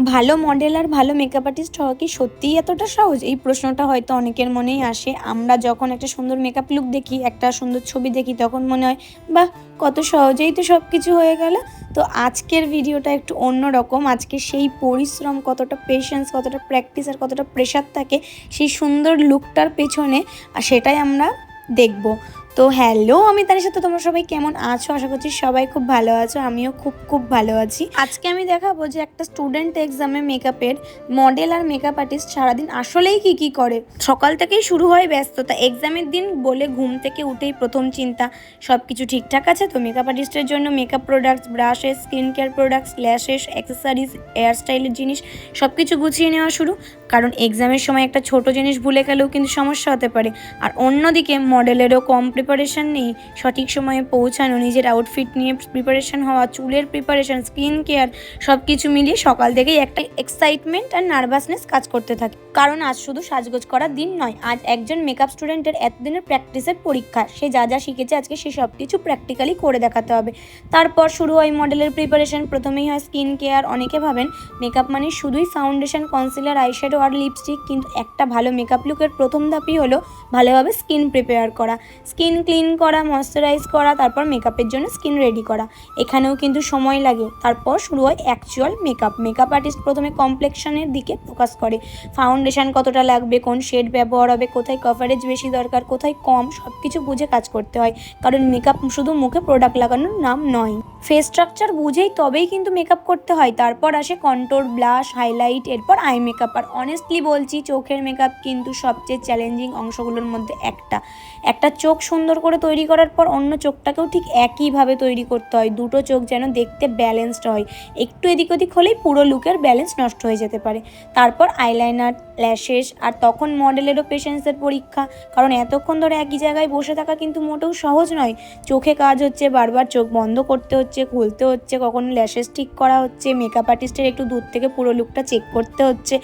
ভালো মডেল আর ভালো makeup artist হওয়া কি সত্যিই এতটা সহজ? এই প্রশ্নটা হয়তো অনেকের মনেই আসে। আমরা যখন একটা সুন্দর মেকআপ লুক দেখি, একটা সুন্দর ছবি দেখি, তখন মনে হয় বাহ, কত সহজেই তো সব কিছু হয়ে গেল। তো আজকের ভিডিওটা একটু অন্যরকম। আজকে সেই পরিশ্রম, কতটা পেশেন্স, কতটা প্র্যাকটিস আর কতটা প্রেশার থাকে সেই সুন্দর লুকটার পেছনে, আর সেটাই আমরা দেখব। তো হ্যালো, আমি তার সাথে তোমরা সবাই কেমন আছো? আশা করছি সবাই খুব ভালো আছো। আমিও খুব খুব ভালো আছি। আজকে আমি দেখাবো যে একটা স্টুডেন্ট এক্সামে মেকআপের মডেল আর মেকআপ আর্টিস্ট সারাদিন আসলেই কি করে। সকাল থেকেই শুরু হয় ব্যস্ততা। এক্সামের দিন বলে ঘুম থেকে উঠেই প্রথম চিন্তা সব কিছু ঠিকঠাক আছে তো। মেকআপ আর্টিস্টের জন্য makeup products, brushes, skin care products, lashes, accessories, hair স্টাইলের জিনিস সব কিছু গুছিয়ে নেওয়া শুরু। কারণ এক্সামের সময় একটা ছোট জিনিস ভুলে গেলেও কিন্তু সমস্যা হতে পারে। আর অন্যদিকে মডেলেরও কম প্রিপারেশান নেই। সঠিক সময়ে পৌঁছানো, নিজের আউটফিট নিয়ে প্রিপারেশান হওয়া, চুলের প্রিপারেশান, স্কিন কেয়ার সব কিছু মিলিয়ে সকাল থেকেই একটা এক্সাইটমেন্ট আর নার্ভাসনেস কাজ করতে থাকে। কারণ আজ শুধু সাজগোজ করার দিন নয়, আজ একজন মেকআপ স্টুডেন্টের এতদিনের প্র্যাকটিসের পরীক্ষা। সে যা যা শিখেছে আজকে সে সব কিছু প্র্যাকটিক্যালি করে দেখাতে হবে। তারপর শুরু হয় মডেলের প্রিপারেশান। প্রথমেই হয় স্কিন কেয়ার। অনেকে ভাবেন মেকআপ মানে শুধুই ফাউন্ডেশন, কনসিলার, আইশ্যাডো আর লিপস্টিক, কিন্তু একটা ভালো মেকআপ লুকের প্রথম ধাপই হলো ভালোভাবে স্কিন প্রিপেয়ার করা, স্কিন ক্লিন করা, ময়শ্চারাইজ করা, তারপর মেকআপের জন্য স্কিন রেডি করা। এখানেও কিন্তু সময় লাগে। তারপর শুরু হয় অ্যাকচুয়াল মেকআপ। মেকআপ আর্টিস্ট প্রথমে কমপ্লেকশনের দিকে ফোকাস করে। ফাউন্ডেশন কতটা লাগবে, কোন শেড ব্যবহার হবে, কোথায় কভারেজ বেশি দরকার, কোথায় কম, সব কিছু বুঝে কাজ করতে হয়। কারণ মেকআপ শুধু মুখে প্রোডাক্ট লাগানোর নাম নয়। ফেস স্ট্রাকচার বুঝেই তবেই কিন্তু মেকআপ করতে হয়। তারপর আসে কন্ট্রোর, ব্লাশ, হাইলাইট, এরপর আই মেকআপ। আর অনেস্টলি বলছি, চোখের মেকআপ কিন্তু সবচেয়ে চ্যালেঞ্জিং অংশগুলোর মধ্যে একটা চোখ সুন্দর করে তৈরি করার পর অন্য চোখটাকেও ঠিক একইভাবে তৈরি করতে হয়। দুটো চোখ যেন দেখতে ব্যালেন্সড হয়। একটু এদিক ওদিক হলেই পুরো লুকের ব্যালেন্স নষ্ট হয়ে যেতে পারে। তারপর আইলাইনার, ল্যাশেস, আর তখন মডেলেরও পেশেন্সের পরীক্ষা। কারণ এতক্ষণ ধরে একই জায়গায় বসে থাকা কিন্তু মোটেও সহজ নয়। চোখে কাজ হচ্ছে, বারবার চোখ বন্ধ করতে হচ্ছে, খুলতে হচ্ছে, কখনো ল্যাশেস ঠিক করা হচ্ছে, মেকআপ আর্টিস্টের একটু দূর থেকে পুরো লুকটা চেক করতে হচ্ছে।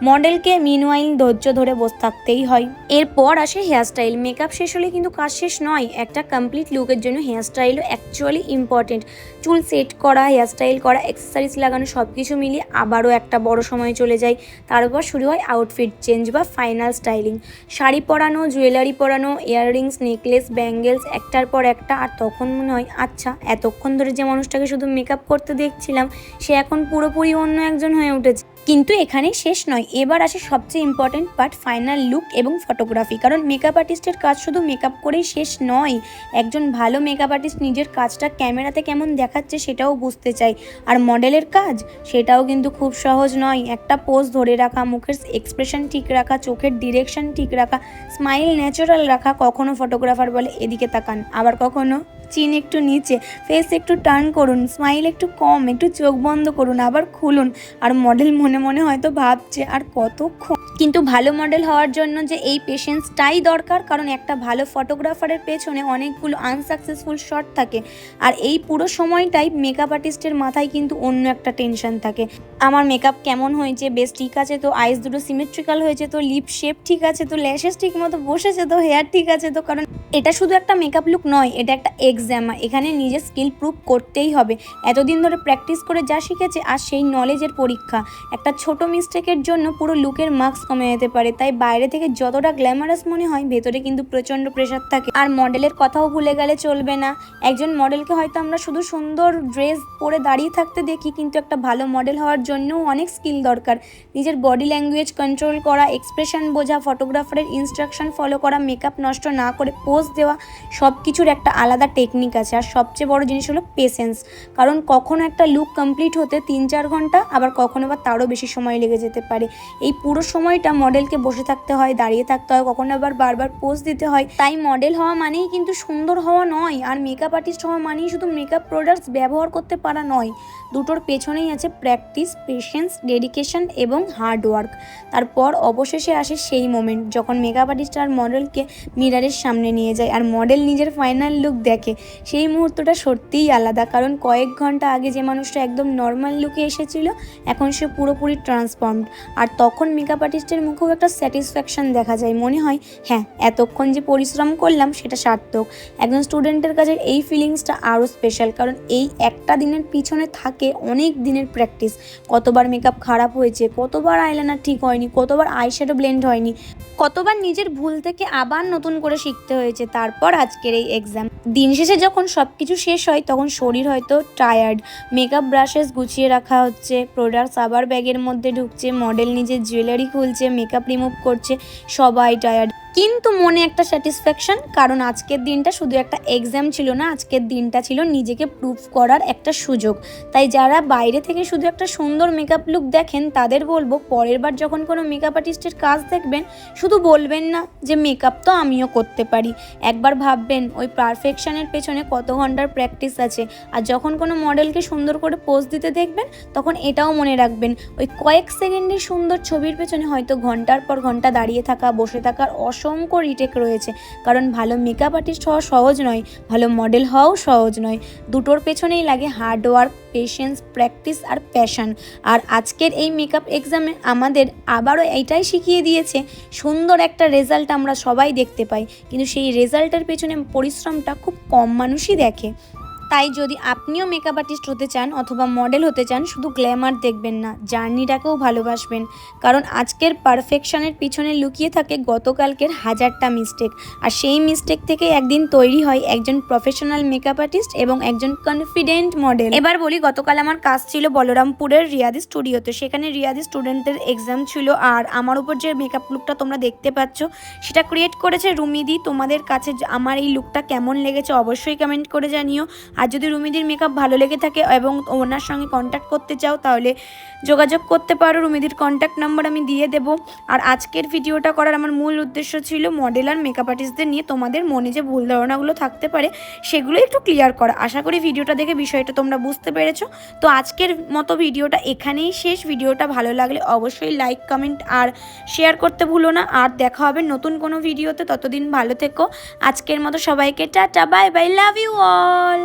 মডেলকে মিনওয়াইল ধৈর্য ধরে বসে থাকতেই হয়। এরপর আসে হেয়ারস্টাইল। মেকআপ শেষ হলে কিন্তু কাজ শেষ নয়। একটা কমপ্লিট লুকের জন্য হেয়ারস্টাইলও অ্যাকচুয়ালি ইম্পর্টেন্ট। চুল সেট করা, হেয়ারস্টাইল করা, অ্যাক্সেসরিজ লাগানো, সব কিছু মিলিয়ে আবারও একটা বড় সময় চলে যায়। তারপর শুরু হয় আউটফিট চেঞ্জ বা ফাইনাল স্টাইলিং। শাড়ি পরানো, জুয়েলারি পরানো, ইয়াররিংস, নেকলেস, ব্যাঙ্গেলস, একটার পর একটা। আর তখন মনে হয় আচ্ছা, এতক্ষণ ধরে যে মানুষটাকে শুধু মেকআপ করতে দেখছিলাম সে এখন পুরোপুরি অন্য একজন হয়ে উঠেছে। কিন্তু এখানেই শেষ নয়। এবার আসে সবচেয়ে ইম্পর্টেন্ট পার্ট, ফাইনাল লুক এবং ফটোগ্রাফি। কারণ মেকআপ আর্টিস্টের কাজ শুধু মেকআপ করেই শেষ নয়। একজন ভালো মেকআপ আর্টিস্ট নিজের কাজটা ক্যামেরাতে কেমন দেখাচ্ছে সেটাও বুঝতে চায়। আর মডেলের কাজ সেটাও কিন্তু খুব সহজ নয়। একটা পোজ ধরে রাখা, মুখের এক্সপ্রেশন ঠিক রাখা, চোখের ডিরেকশন ঠিক রাখা, স্মাইল ন্যাচারাল রাখা। কখনো ফটোগ্রাফার বলে এদিকে তাকান, আবার কখনো চিন একটু নিচে, ফেস একটু টার্ন করুন, স্মাইল একটু কম, একটু চোখ বন্ধ করুন, আবার খুলুন। আর মডেল মনে মনে হয়তো ভাবছে আর কতক্ষণ। কিন্তু ভালো মডেল হওয়ার জন্য যে এই পেশেন্সটাই দরকার। কারণ একটা ভালো ফটোগ্রাফারের পেছনে অনেকগুলো আনসাকসেসফুল শট থাকে। আর এই পুরো সময়টাই মেকআপ আর্টিস্টের মাথায় কিন্তু অন্য একটা টেনশন থাকে। আমার মেকআপ কেমন হয়েছে, বেশ ঠিক আছে তো, আইস দুটো সিমেট্রিক্যাল হয়েছে তো, লিপ শেপ ঠিক আছে তো, ল্যাশেস ঠিক মতো বসেছে তো, হেয়ার ঠিক আছে তো। কারণ এটা শুধু একটা মেকআপ লুক নয়, এটা একটা এক্সাম। এখানে নিজের স্কিল প্রুভ করতেই হবে। এতদিন ধরে প্র্যাকটিস করে যা শিখেছে আর সেই নলেজের পরীক্ষা। একটা ছোট মিস্টেকের জন্য পুরো লুকের মার্কস কমে যেতে পারে। তাই বাইরে থেকে যতটা গ্ল্যামারাস মনে হয়, ভেতরে কিন্তু প্রচণ্ড প্রেশার থাকে। আর মডেলের কথাও ভুলে গেলে চলবে না। একজন মডেলকে হয়তো আমরা শুধু সুন্দর ড্রেস পরে দাঁড়িয়ে থাকতে দেখি, কিন্তু একটা ভালো মডেল হওয়ার জন্যও অনেক স্কিল দরকার। নিজের বডি ল্যাঙ্গুয়েজ কন্ট্রোল করা, এক্সপ্রেশন বোঝা, ফটোগ্রাফারের ইনস্ট্রাকশন ফলো করা, মেকআপ নষ্ট না করে পোজ দেওয়া, সব কিছুর একটা আলাদা টেকনিক আছে। আর সবচেয়ে বড় জিনিস হলো পেশেন্স। কারণ কখনো একটা লুক কমপ্লিট হতে 3-4 ঘন্টা, আবার কখনো বা তারও বেশি সময় লেগে যেতে পারে। এই পুরো সময়টা মডেলকে বসে থাকতে হয়, দাঁড়িয়ে থাকতে হয়, কখনো আবার বারবার পোজ দিতে হয়। তাই মডেল হওয়া মানেই কিন্তু সুন্দর হওয়া নয়, আর মেকআপ আর্টিস্ট হওয়া মানেই শুধু মেকআপ প্রোডাক্টস ব্যবহার করতে পারা নয়। দুটোর পেছনেই আছে প্র্যাকটিস, পেশেন্স, ডেডিকেশন এবং হার্ড ওয়ার্ক। তারপর অবশেষে আসে সেই মোমেন্ট যখন মেকআপ আর্টিস্ট আর মডেলকে মিরারের সামনে নিয়ে যায় আর মডেল নিজের ফাইনাল লুক দেখে। সেই মুহূর্তটা সত্যিই আলাদা। কারণ কয়েক ঘন্টা আগে যে মানুষটা একদম নর্মাল লুকে এসেছিল, এখন সে পুরোপুরি ট্রান্সফর্মড। আর তখন মেকআপ আর্টিস্ট আর্টিস্টের মুখেও একটা স্যাটিসফ্যাকশন দেখা যায়, মনে হয় হ্যাঁ এতক্ষণ যে পরিশ্রম করলাম সেটা সার্থক। একজন স্টুডেন্টের কাছে এই ফিলিংসটা আরও স্পেশাল, কারণ এই একটা দিনের পিছনে থাকে অনেক দিনের প্র্যাকটিস। কতবার মেকআপ খারাপ হয়েছে, কতবার আইলাইনার ঠিক হয়নি, কতবার আইশ্যাডো ব্লেন্ড হয়নি, কতবার নিজের ভুল থেকে আবার নতুন করে শিখতে হয়েছে, তারপর আজকের এই এক্সাম। দিন শেষে যখন সব কিছু শেষ হয় তখন শরীর হয়তো টায়ার্ড, মেকআপ ব্রাশেস গুছিয়ে রাখা হচ্ছে, প্রোডাক্টস আবার ব্যাগের মধ্যে ঢুকছে, মডেল নিজের জুয়েলারি খুলছে, মেকআপ রিমুভ করছে, সবাই টায়ার্ড, কিন্তু মনে একটা স্যাটিসফ্যাকশন, কারণ আজকের দিনটা শুধু একটা এক্সাম ছিল না, আজকের দিনটা ছিল নিজেকে প্রুভ করার একটা সুযোগ। তাই যারা বাইরে থেকে শুধু একটা সুন্দর মেকআপ লুক দেখেন তাদের বলবো পরের বার যখন কোনো মেকআপ আর্টিস্টের কাজ দেখবেন শুধু বলবেন না যে মেকআপ তো আমিও করতে পারি, একবার ভাববেন ওই পারফেকশনের পেছনে কত ঘন্টার প্র্যাকটিস আছে। আর যখন কোনো মডেলকে সুন্দর করে পোজ দিতে দেখবেন তখন এটাও মনে রাখবেন ওই কয়েক সেকেন্ডের সুন্দর ছবির পেছনে হয়তো ঘন্টার পর ঘন্টা দাঁড়িয়ে থাকা, বসে থাকার অসংখ্য রিটেক রয়েছে। কারণ ভালো মেকআপ আর্টিস্ট হওয়া সহজ নয়, ভালো মডেল হওয়াও সহজ নয়, দুটোর পেছনেই লাগে হার্ডওয়ার্ক, পেশেন্স, প্র্যাকটিস আর প্যাশন। আর আজকের এই মেকআপ এক্সামে আমাদের আবারও এইটাই শিখিয়ে দিয়েছে, সুন্দর একটা রেজাল্ট আমরা সবাই দেখতে পাই, কিন্তু সেই রেজাল্টের পেছনে পরিশ্রমটা খুব কম মানুষই দেখে। তাই যদি আপনিও মেকআপ আর্টিস্ট হতে চান অথবা মডেল হতে চান, শুধু গ্ল্যামার দেখবেন না, জার্নিটাকেও ভালোবাসবেন, কারণ আজকের পারফেকশনের পিছনে লুকিয়ে থাকে গতকালকের হাজারটা মিস্টেক। আর সেই মিস্টেক থেকে একদিন তৈরি হয় একজন প্রফেশনাল মেকআপ আর্টিস্ট এবং একজন কনফিডেন্ট মডেল। এবার বলি, গতকাল আমার কাজ ছিল বলরামপুরের রিয়াদি স্টুডিওতে, সেখানে রিয়াদি স্টুডেন্টদের এক্সাম ছিল। আর আমার উপর যে মেকআপ লুকটা তোমরা দেখতে পাচ্ছ সেটা ক্রিয়েট করেছে রুমিদি। তোমাদের কাছে আমার এই লুকটা কেমন লেগেছে অবশ্যই কমেন্ট করে জানিও। আর যদি রুমিদির মেকআপ ভালো লেগে থাকে এবং ওনার সঙ্গে কন্ট্যাক্ট করতে চাও তাহলে যোগাযোগ করতে পারো, রুমিদির কন্ট্যাক্ট নাম্বার আমি দিয়ে দেবো। আর আজকের ভিডিওটা করার আমার মূল উদ্দেশ্য ছিল মডেল আর মেকআপ আর্টিস্টদের নিয়ে তোমাদের মনে যে ভুল ধারণাগুলো থাকতে পারে সেগুলো একটু ক্লিয়ার করা। আশা করি ভিডিওটা দেখে বিষয়টা তোমরা বুঝতে পেরেছো। তো আজকের মতো ভিডিওটা এখানেই শেষ। ভিডিওটা ভালো লাগলে অবশ্যই লাইক, কমেন্ট আর শেয়ার করতে ভুলো না। আর দেখা হবে নতুন কোনো ভিডিওতে, ততদিন ভালো থেকো। আজকের মতো সবাইকে টাটা, bye bye, love you all.